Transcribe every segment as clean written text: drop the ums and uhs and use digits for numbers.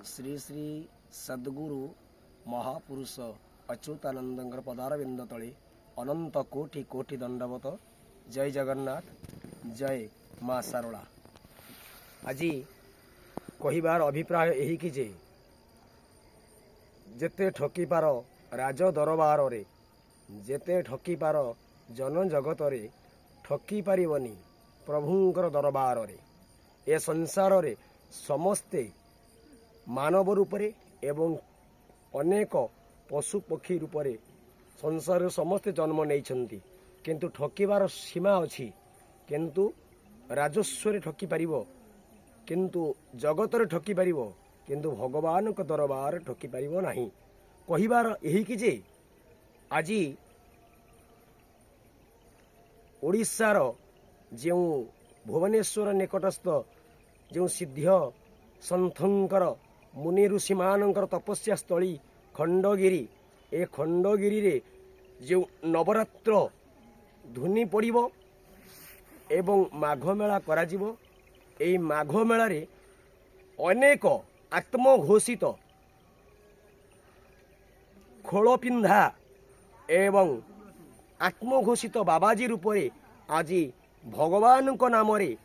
श्री श्री सद्गुरु महापुरुष अच्युतानंद पदारविंद तले अनंत कोटि कोटि दंडवत। जय जगन्नाथ, जय माँ सारला। आज कहिबार अभिप्राय यही कि जेते ठकी पार राज दरबार रे, जेते ठकी पार जन जगत रे, ठकी पारिबनी प्रभुंकर दरबार रे। ए संसार रे समस्ते मानव रूपरे एवं अनेक पशु पक्षी रूपरे संसार समस्ते जन्म नहीं, किंतु ठकीबार सीमा अच्छी। किंतु राजस्व ठकी पारिबो, किंतु जगत रे ठकी पारिबो, किंतु भगवान को दरबार ठकी पारिबो नाही। कहिबार यही कि जे आज ओडिशार जो भुवनेश्वर निकटस्थ जो सिद्ध सन्थंकर मुनि ऋषि मानकर तपस्या स्थली खंडगिरी, ए खंडगिरी रे जो नवरात्र धुनी पड़िबो एवं माघ मेला करा जिवो। एई माघ मेला रे अनेक आत्मघोषित खोल पिंधा एवं आत्मघोषित बाबाजी रूपरे आज भगवान को नाम रे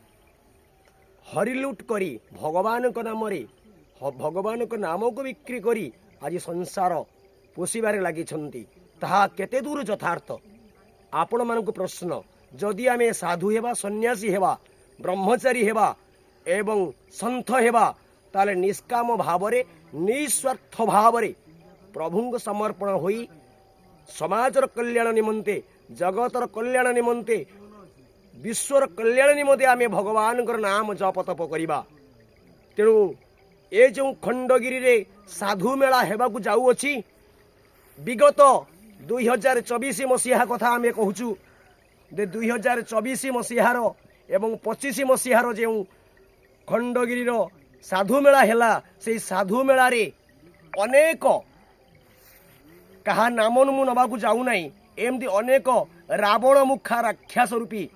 हरिलुट करी, भगवान को नाम रे भगवान को नाम को बिक्री करी आज संसार पोषिबारे लागिछंती। ताहा केते दूर यथार्थ? आपण मानक प्रश्न। जदि आमे साधु हेबा, सन्यासी हेबा, ब्रह्मचारी हेबा एवं संत हेबा, ताले निष्काम भावरे निस्वार्थ भावरे प्रभुंक समर्पण होई समाजर कल्याण निमंते, जगतर कल्याण निमंते, विश्वर कल्याण निमंते आमे भगवान नाम जप तप करिबा। तेणु ए जो खंडगिरी रे साधु मेला हेबाकु जाऊ अछि, विगत 2024 मसीहा कथा आमे कहूचु। 2024 मसीहार एवं 25 मसीहार जो खंडगिरी रो साधु मेला हेला, से साधु मेला रे अनेक कहा नाम मु नबाकु जाऊ नाही, एमती अनेक रावण मुखा राक्षस रूपी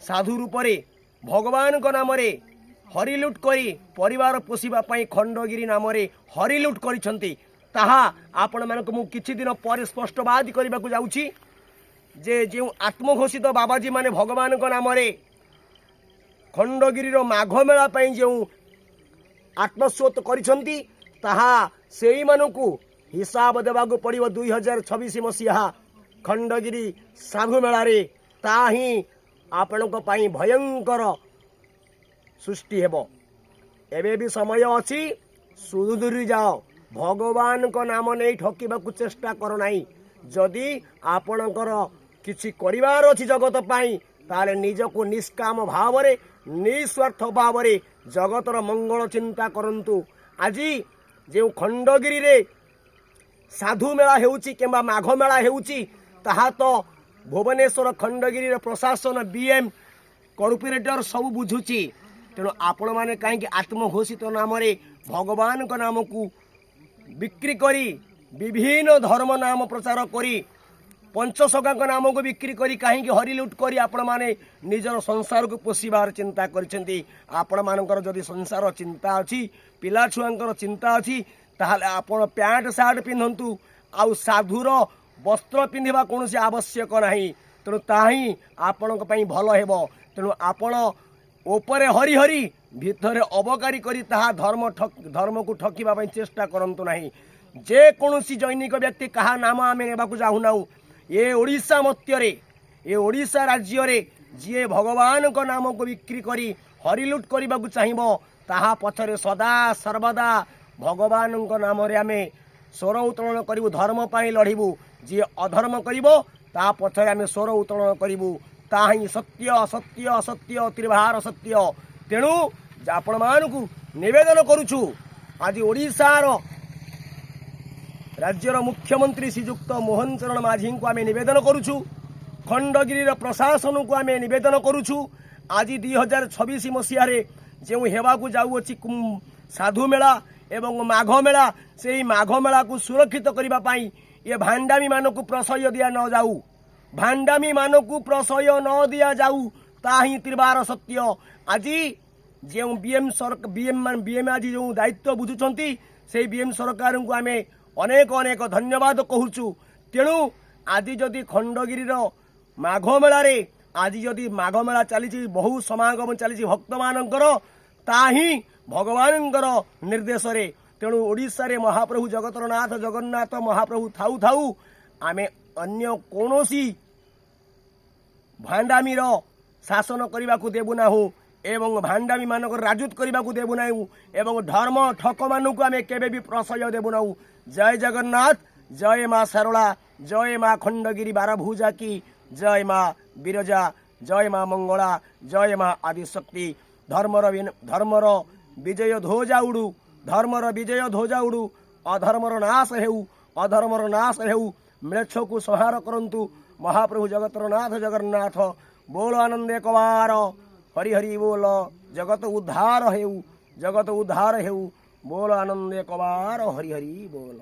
साधु रूपरे भगवान को नाम रे हरिलुट करी परिवार पोषिबा पई खंडगिरी नाम रे हरिलुट करिसंती। ताहा आपण मानक मु किछि दिन पर स्पष्टवाद करबाकु जाउछि जे जो आत्मघोषित बाबाजी माने भगवान को नाम रे खंडगिरी रो माघ मेला पई जो आत्मस्वत करिसंती, ताहा सेई मानकु हिसाब देबाकु पड़िबो। 2026 मसीहा खंडगिरी साधु मेला रे ताही आपणक पाई भयंकर सृष्टि हेबो। एबे भी समय अछि, सुधुरी जाओ। भगवान को नाम नहीं ठकीबाकु चेष्टा कर नाही। जदि आपणकर किछि करिवार अछि जगत पाई, ताले निजको निष्काम भावरे निस्वार्थ भावरे जगतर मंगल चिंता करंतु। आज जो खंडगिरी रे साधु मेला हेउची किंबा माघ मेला हेउची, ताहा तो भुवनेश्वर खंडगिरी प्रशासन बीएम कॉर्पोरेटर सब बुझुची। तेणु आपण माने कहीं आत्मघोषित नाम रे भगवान को नाम को बिक्री करी विभिन्न धर्म नाम प्रचार करी पंचसखा को नाम को बिक्री करी कहीं हरिलुट करी आपण माने निजर संसार को पोषिबार चिंता करिसेंती। आपण मानकर जदि संसार चिंता अछि, पिला छुआंकर चिंता अछि, ताहाले आपण पैंट सार्ट पिंधंतु, आउ साधुर वस्त्र पिंधिबा कोनोसी आवश्यक नाही। तेणु ताही आपणक पई भल हेबो। तेणु आपण ओपरे हरि हरि भितरे अबकारी करी ताहा धर्म को ठकीबा पई चेष्टा करंतु नाही। जे कोनोसी जैनिक व्यक्ति कहा नाम आमे नेबाकु जाहु नाउ। ए ओडिशा मध्यरे, ए ओडिशा राज्य रे जे भगवान को नाम को बिक्री करी हरिलुट करबाकु चाहिबो, ताहा पछरे सदा सर्वदा भगवान को नाम रे आमे स्वर उत्तोलन करिबु, धर्म पाई लढिबु। जे अधर्म करिबो ता पछरे आमे स्वर उत्तोलन करिबु। ताही सत्य सत्य सत्य त्रिभार सत्य। तेणु आपण मानकु निवेदन करूछु, आज ओडिशार राज्यर मुख्यमंत्री श्रीयुक्त मोहन चरण माझी को आमे निवेदन करूछु, खंडगिरी प्रशासन को आमे निवेदन करूछु। आज 2026 मसीह जो हेबाकु जाऊ अछि साधु मेला एवं माघ मेला, से माघ मेला को सुरक्षित करबा पाई ये भांडामी मानकु प्रशय दिया न जाऊ, भांडामी मानकु प्रशय न दिया जाऊ, ताही त्रिवार सत्य। आज जो बीएम आज जो दायित्व बुझुंट से बीएम सरकार को आम अनेक अनेक धन्यवाद कहूँ। तेणु आज जदि खंडगिरी माघ मेलारे आज जदि माघ मेला चली बहु समागम चली भक्त मानकर ताही भगवान निर्देश रे। तेणु ओडिशा रे महाप्रभु जगतर नाथ जगन्नाथ महाप्रभु थाऊ थाऊ आमे अन्य कोनोसी भांडामीर शासन करने को देबु नाहु एवं भांडामी मानक राजुत करने को देबु नाहु एवं धर्म ठक मानक आमे केबे भी प्रश्रय देबु नाहु। जय जगन्नाथ, जय माँ सरला, जय माँ खंडगिरी बारभुजा की, जय माँ बिरजा, जय माँ मंगला, जय माँ आदिशक्ति। धर्मर विजय ध्वजा उड़ू, धर्मर विजय ध्वजा उड़ू, अधर्मर नाश हेउ, अधर्मर नाश हेउ। म्लेच्छ को संहार करंतु महाप्रभु जगतर नाथ जगन्नाथ। बोल आनंद एक बार, हरि हरि बोल। जगत उद्धार हेउ, जगत उद्धार हेउ। बोल आनंद एक बार, हरि हरि बोल।